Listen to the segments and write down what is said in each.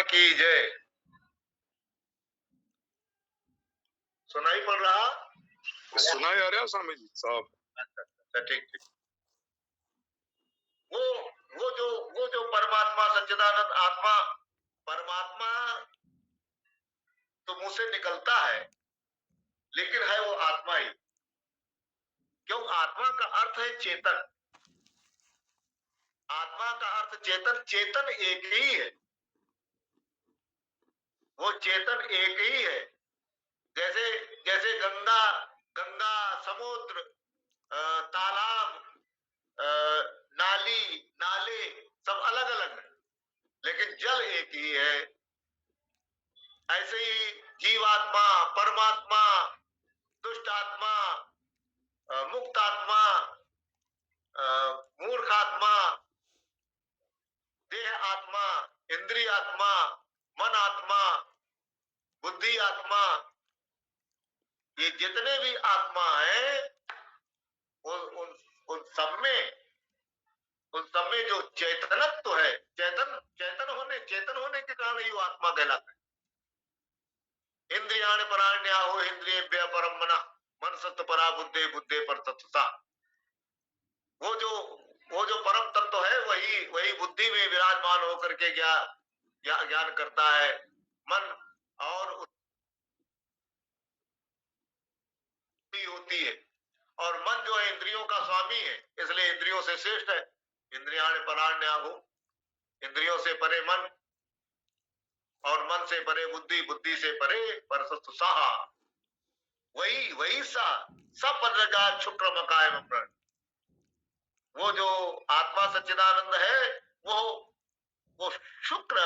की जय। सुनाई पड़ रहा? सुनाई आ रहा स्वामी जी साहब? अच्छा, ठीक ठीक। वो वो जो परमात्मा सच्चिदानंद आत्मा, परमात्मा तो मुंह से निकलता है, लेकिन है वो आत्मा ही। क्यों? आत्मा का अर्थ है चेतन। आत्मा का अर्थ चेतन। चेतन एक ही है, वो चेतन एक ही है। जैसे जैसे गंगा, गंगा, समुद्र, तालाब, नाली, नाले सब अलग अलग है, लेकिन जल एक ही है। ऐसे ही जीवात्मा, परमात्मा, दुष्ट आत्मा, मुक्त आत्मा, मूर्ख आत्मा, देह आत्मा, इंद्रिय आत्मा, मन आत्मा, बुद्धि आत्मा, ये जितने भी आत्मा है उन उन उन सब में जो चैतनत्व है, चेतन होने के कारण ही वो आत्मा कहलाता है। इंद्रियाण पराण्याहो इंद्रियेभ्यः परम मनः, मन सत्व परा बुद्धे, बुद्धे पर तत्वता। वो जो परम तत्व है वही बुद्धि में विराजमान होकर के ज्ञान करता है। मन और होती है, और मन जो है इंद्रियों का स्वामी है, इसलिए इंद्रियों से श्रेष्ठ है। इंद्रियाण पराण्याहो, इंद्रियों से परे मन, और मन से परे बुद्धि, बुद्धि से परे परसस्तु साहा। वही सा सपदगा शुक्र मकाय प्रण। वो जो आत्मा सच्चिदानंद है, वो शुक्र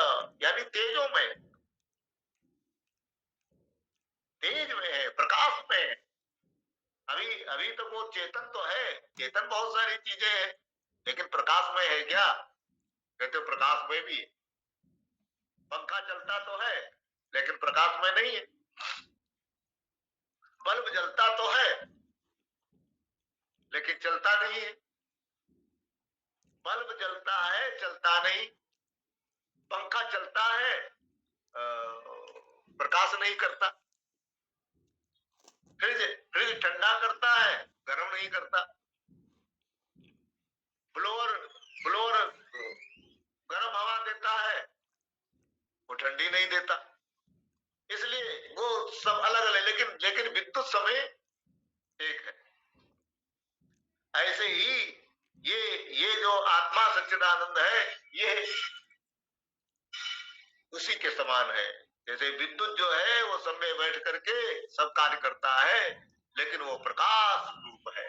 यानी तेजों में, तेज में है, प्रकाश में है। अभी तो वो चेतन तो है, चेतन बहुत सारी चीजें हैं, लेकिन प्रकाश में है क्या? कहते हो प्रकाश में भी है। पंखा चलता तो है, लेकिन प्रकाश में नहीं है। बल्ब जलता तो है, लेकिन चलता नहीं है। बल्ब जलता है, चलता नहीं। पंखा चलता है, प्रकाश नहीं करता। फ्रिज ठंडा करता है, गर्म नहीं करता। ब्लोअर गर्म हवा देता है, वो ठंडी नहीं देता। इसलिए वो सब अलग अलग, लेकिन विद्युत समय एक है। ऐसे ही ये जो आत्मा सच्चिदानंद है, ये उसी के समान है। जैसे विद्युत जो है वो सब में बैठ करके सब कार्य करता है, लेकिन वो प्रकाश रूप है।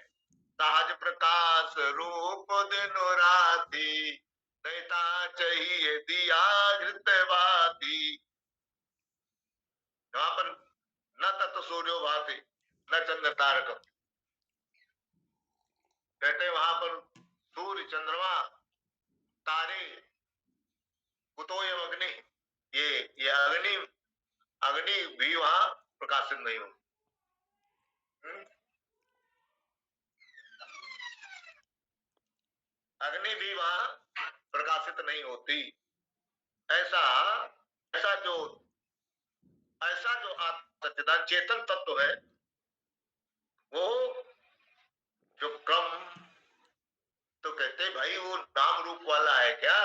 सहज प्रकाश रूप दिन राति, दैता चाहिए दिया घृतवाती। वहां पर न तत्व सूर्यो भाति न चंद्र तारकम। कहते वहां पर सूर्य, चंद्रमा, तारे, कुतोयम अग्नि, ये अग्नि भी वहां प्रकाशित नहीं हो। अग्नि भी वहां प्रकाशित नहीं होती। ऐसा ऐसा जो सच्चिदानंद चेतन तत्व है, वो जो क्रम, तो कहते भाई वो नाम रूप वाला है क्या?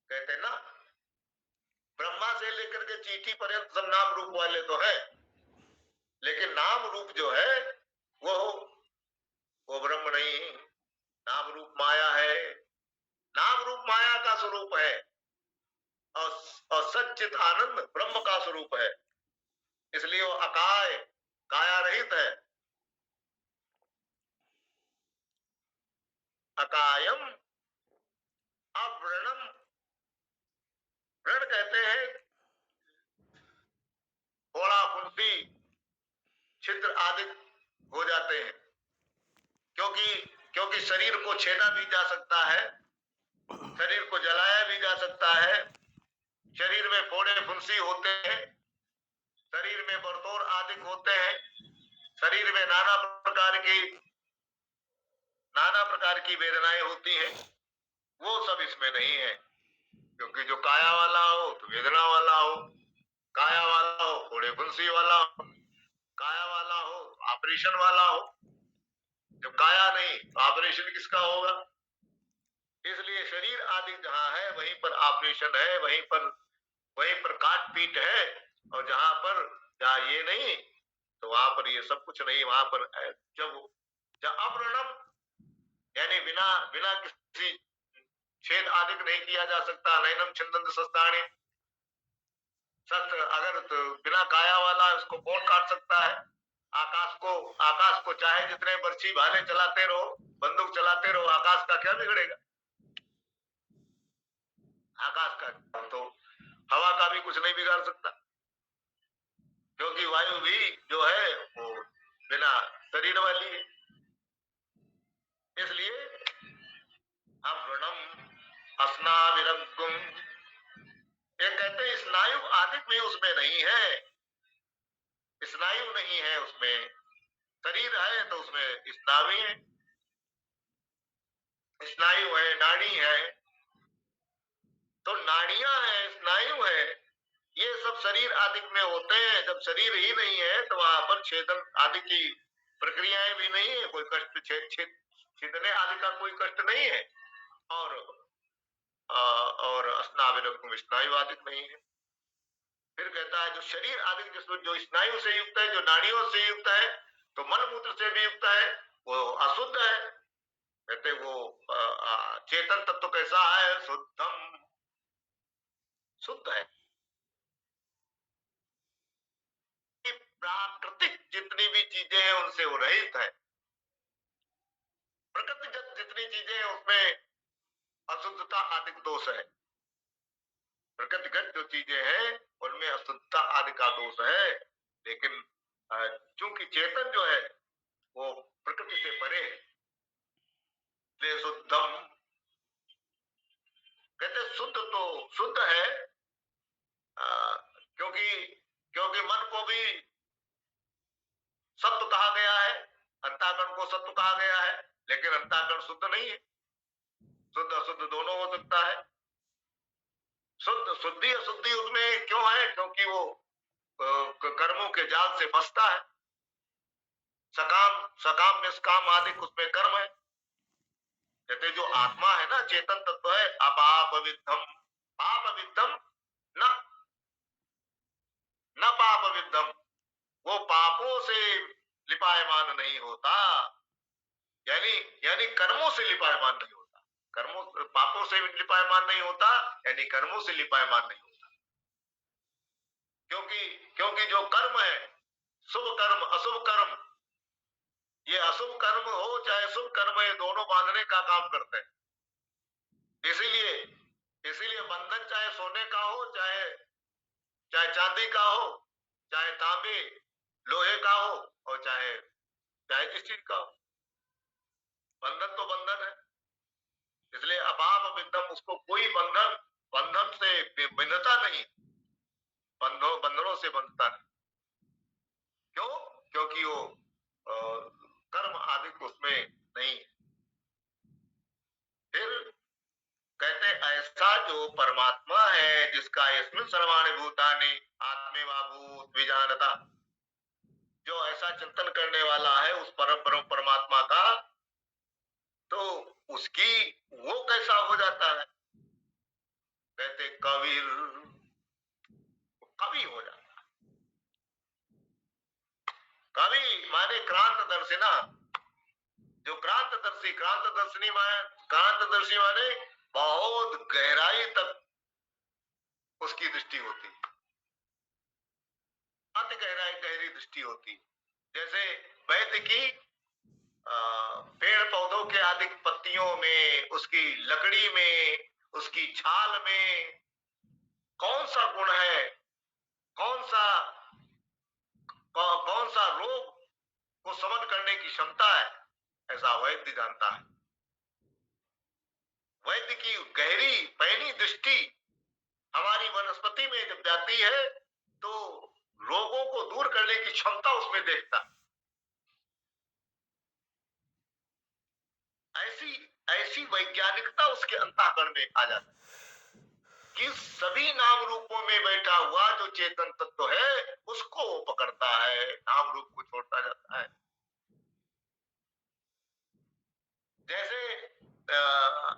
कहते ना, ब्रह्मा से लेकर के चींटी पर्यंत सब नाम रूप वाले तो है, लेकिन नाम रूप जो है वो ब्रह्म नहीं। नाम रूप माया है, नाम रूप माया का स्वरूप है, और सच्चित आनंद ब्रह्म का स्वरूप है। इसलिए वो अकाय, काया रहित है। अकायम अव्रणम। व्रण कहते हैं फोड़ा फुंसी, छिद्र आदि हो जाते हैं, क्योंकि शरीर को छेदा भी जा सकता है, शरीर को जलाया भी जा सकता है, शरीर में फोड़े फुंसी होते हैं, शरीर में बरतोर आदि होते हैं, शरीर में नाना प्रकार की वेदनाएं होती हैं। वो सब इसमें नहीं है। क्योंकि जो काया वाला हो तो वेदना वाला हो, काया वाला हो फोड़े फुंसी वाला हो, काया वाला हो ऑपरेशन वाला हो। जब काया नहीं तो ऑपरेशन किसका होगा? इसलिए शरीर आदि जहाँ है वहीं पर ऑपरेशन है, वहीं पर काट पीट है। और जहाँ ये नहीं तो वहां पर ये सब कुछ नहीं। वहां पर जब अव्रणम यानी बिना बिना किसी छेद आदि नहीं किया जा सकता। नैनम छिंदंत शस्त्राणि, शस्त्र अगर तो बिना काया वाला उसको कौन काट सकता है? आकाश को चाहे जितने बर्छी भाले चलाते रहो, बंदूक चलाते रहो, आकाश का क्या बिगड़ेगा? आकाश का तो हवा का भी कुछ नहीं बिगाड़ सकता, क्योंकि वायु भी जो है वो बिना शरीर वाली है। इसलिए अव्रणम अस्नाविरग्गुम, ये कहते हैं स्नायु आदि भी उसमें नहीं है, स्नायु नहीं है उसमें। शरीर है तो उसमें स्नायु है, स्नायु है, नाड़ी है, तो नाड़ियां है, स्नायु है, ये सब शरीर आदि में होते हैं। जब शरीर ही नहीं है तो वहां पर छेदन आदि की प्रक्रियाएं भी नहीं है, कोई कष्ट छेदने आदि का कोई कष्ट नहीं है। और अस्नाविरग्गुम स्नायु आदि नहीं है। फिर कहता है जो शरीर आदि जिसमें जो स्नायु से युक्त है, जो नाड़ियों से युक्त है, तो मल मूत्र से भी युक्त है, वो अशुद्ध है। कहते वो चेतन तत्व कैसा है? शुद्धम, शुद्ध है। प्राकृतिक जितनी भी चीजें हैं उनसे वो रहित है। प्रकृतिगत जितनी चीजें हैं उसमें अशुद्धता आदि दोष है। प्रकृतिगत जो चीजें हैं उनमें अशुद्धता आदि का दोष है। लेकिन चूंकि चेतन जो है वो प्रकृति से परे है, इसलिए शुद्धम। कहते शुद्ध तो शुद्ध है, क्योंकि क्योंकि मन को भी सत्व कहा गया है, अंतःकरण को सत्व कहा गया है, लेकिन अंतःकरण शुद्ध नहीं है। शुद्ध अशुद्ध दोनों हो सकता है। शुद्धि अशुद्धि उसमें क्यों है? क्योंकि वो कर्मों के जाल से फंसता है। सकाम निष्काम आदि उसमें कर्म है। कहते जो आत्मा है ना, चेतन तत्व है, अपाप विद्धम, पाप विद्धम न न पाप विद्धम, वो पापों से लिपायमान नहीं होता, यानी यानी कर्मों से लिपायमान नहीं होता। कर्मों पापों से लिपायमान नहीं होता, यानी कर्मों से लिपायमान नहीं होता। क्योंकि जो कर्म है, शुभ कर्म अशुभ कर्म, ये अशुभ कर्म हो चाहे शुभ कर्म, ये दोनों बांधने का काम करते हैं। इसीलिए बंधन चाहे सोने का हो, चाहे चांदी का हो, चाहे तांबे लोहे का हो, और चाहे जिस चीज का हो, बंधन तो बंधन है। इसलिए अपाप विद्धम, उसको कोई बंधन से बंधता नहीं, बंधनों से बंधता नहीं। क्यों? क्योंकि वो कर्म आदि उसमें नहीं है। फिर कहते ऐसा जो परमात्मा है, जिसका यस्मिन् सर्वाणि भूतानि आत्मेवा भूत विजानता, जो ऐसा चिंतन करने वाला है उस परम परमात्मा का, तो उसकी वो कैसा हो जाता है? कहते कवि हो जाता है। कवि माने क्रांत दर्शिना, जो क्रांतदर्शी माने बहुत गहराई तक उसकी दृष्टि होती है, अति गहरी दृष्टि होती है। जैसे वैद्य की पेड़ पौधों के आदि पत्तियों में, उसकी लकड़ी में, उसकी छाल में कौन सा गुण है, कौन सा रोग को समन करने की क्षमता है, ऐसा वैद्य जानता है। वैद्य की गहरी पैनी दृष्टि हमारी वनस्पति में जब जाती है तो रोगों को दूर करने की क्षमता उसमें देखता है। ऐसी वैज्ञानिकता उसके अंतःकरण में आ जाती है। कि सभी नाम रूपों में बैठा हुआ जो चेतन तत्व है उसको वो पकड़ता है, नाम रूप को छोड़ता जाता है। जैसे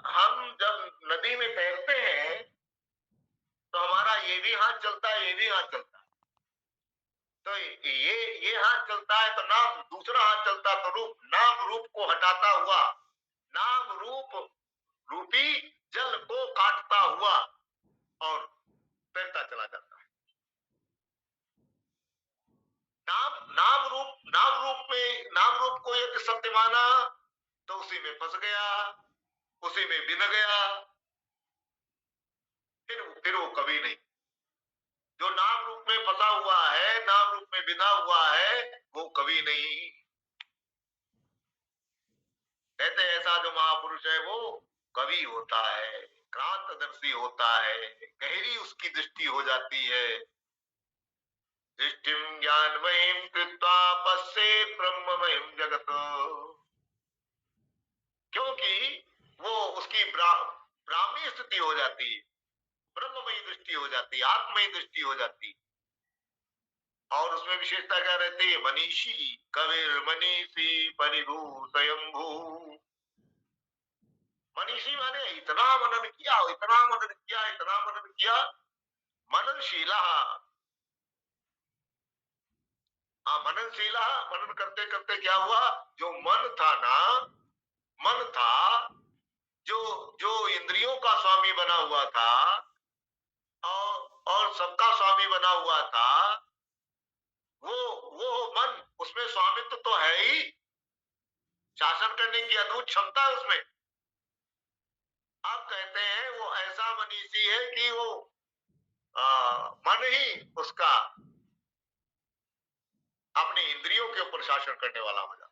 हम जब नदी में तैरते हैं तो हमारा ये भी हाथ चलता है, ये भी हाथ चलता है। तो ये हाथ चलता है तो नाम, दूसरा हाथ चलता तो रूप, नाम रूप को हटाता हुआ, नाम रूप रूपी जल को काटता हुआ और तैरता चला जाता है। नाम रूप में, नाम रूप को यदि सत्य माना तो उसी में फंस गया, उसी में बिन गया, फिर वो कभी नहीं। जो नाम रूप में फंसा हुआ है, नाम रूप में बिना हुआ है, वो कभी नहीं। कहते ऐसा जो महापुरुष है वो कवि होता है, क्रांतदर्शी होता है, गहरी उसकी दृष्टि हो जाती है। दृष्टिम ज्ञानमयीं कृत्वा पश्येत् ब्रह्ममयं जगत। क्योंकि वो उसकी ब्राह्मी स्थिति हो जाती है, ब्रह्ममयी दृष्टि हो जाती है, आत्मयी दृष्टि हो जाती है। और उसमें विशेषता क्या रहती है? मनीषी कबीर मनीषी परिभू स्वयंभू। मनीषी माने इतना मनन किया, इतना मनन किया, इतना मनन किया, मननशीला। मननशीला, मनन करते करते क्या हुआ? जो मन था ना, मन था जो जो इंद्रियों का स्वामी बना हुआ था और सबका स्वामी बना हुआ था, वो मन, उसमें स्वामित्व तो है ही, शासन करने की अद्भुत क्षमता है उसमें। आप कहते हैं वो ऐसा मनीषी है कि वो मन ही उसका अपनी इंद्रियों के ऊपर शासन करने वाला हो जाता है।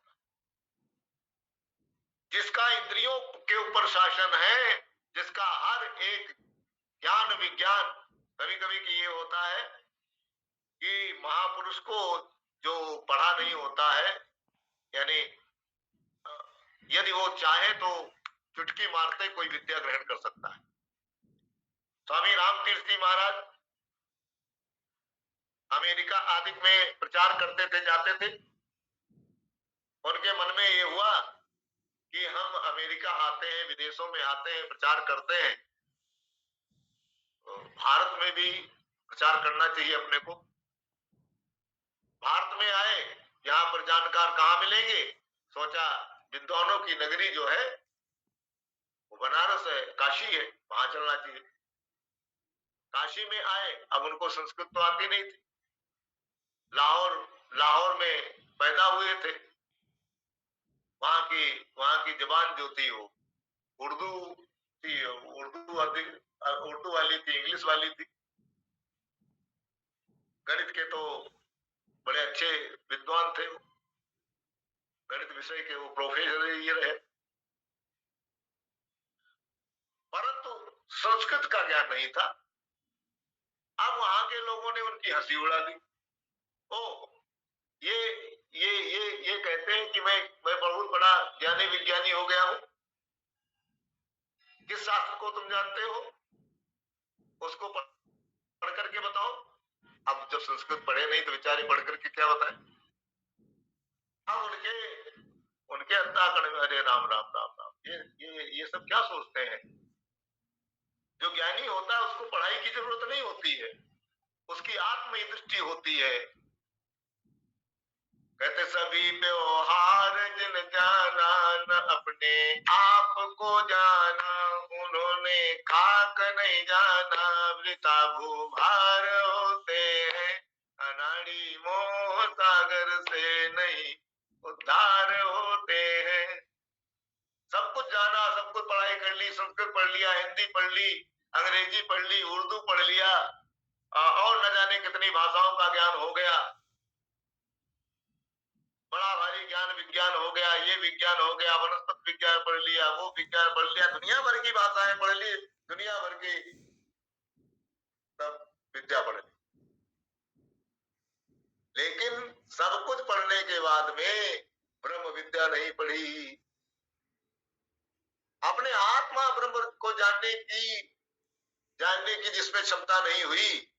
जिसका इंद्रियों के ऊपर शासन है, जिसका हर एक ज्ञान विज्ञान, कभी कभी कि ये होता है कि महापुरुष को जो पढ़ा नहीं होता है, यानी यदि वो चाहे तो चुटकी मारते कोई विद्या ग्रहण कर सकता है। स्वामी रामतीर्थ जी महाराज अमेरिका आदि में प्रचार करते थे, जाते थे। उनके मन में ये हुआ कि हम अमेरिका आते हैं, विदेशों में आते हैं, प्रचार करते हैं, तो भारत में भी प्रचार करना चाहिए अपने को। भारत में आए, यहाँ पर जानकार कहाँ मिलेंगे? सोचा विद्वानों की नगरी जो है वो बनारस है, काशी है, वहां चलना चाहिए। काशी में आए, अब उनको संस्कृत तो आती नहीं थी, लाहौर में पैदा हुए थे, वहां की जबान जो थी वो उर्दू थी, उर्दू वाली थी, इंग्लिश वाली थी। गणित के तो बड़े अच्छे विद्वान थे, गणित विषय के वो प्रोफेसर ये रहे, परंतु संस्कृत का ज्ञान नहीं था। अब वहां के लोगों ने उनकी हंसी उड़ा दी। ओ ये ये कहते हैं कि मैं बहुत बड़ा ज्ञानी विज्ञानी हो गया हूं। किस शास्त्र को तुम जानते हो? उसको पढ़ करके बताओ। अब जब संस्कृत पढ़े नहीं तो बेचारे पढ़ करके क्या बताएं? अब उनके अंतःकरण में अरे राम राम राम राम, ये सब क्या सोचते हैं? जो ज्ञानी होता है उसको पढ़ाई की जरूरत नहीं होती है, उसकी आत्म दृष्टि होती है। कहते सभी व्यवहार जिन जाना न अपने आप को जाना, उन्होंने खाक नहीं जाना, वृथा भूभार होते हैं, अनाड़ी मोह सागर से नहीं उद्धार होते हैं। सब कुछ जाना, सब कुछ पढ़ाई कर ली, संस्कृत पढ़ लिया, हिंदी पढ़ ली, अंग्रेजी पढ़ ली, उर्दू पढ़ लिया, और न जाने कितनी भाषाओं का ज्ञान हो गया, बड़ा भारी ज्ञान विज्ञान हो गया, ये विज्ञान हो गया, वनस्पति विज्ञान पढ़ लिया, वो विज्ञान पढ़ लिया, दुनिया भर की भाषाएं पढ़ ली, दुनिया भर की सब विद्या पढ़ ली। लेकिन सब कुछ पढ़ने के बाद में ब्रह्म विद्या नहीं पढ़ी। अपने आत्मा ब्रह्म को जानने की जानने की जिसमें क्षमता नहीं हुई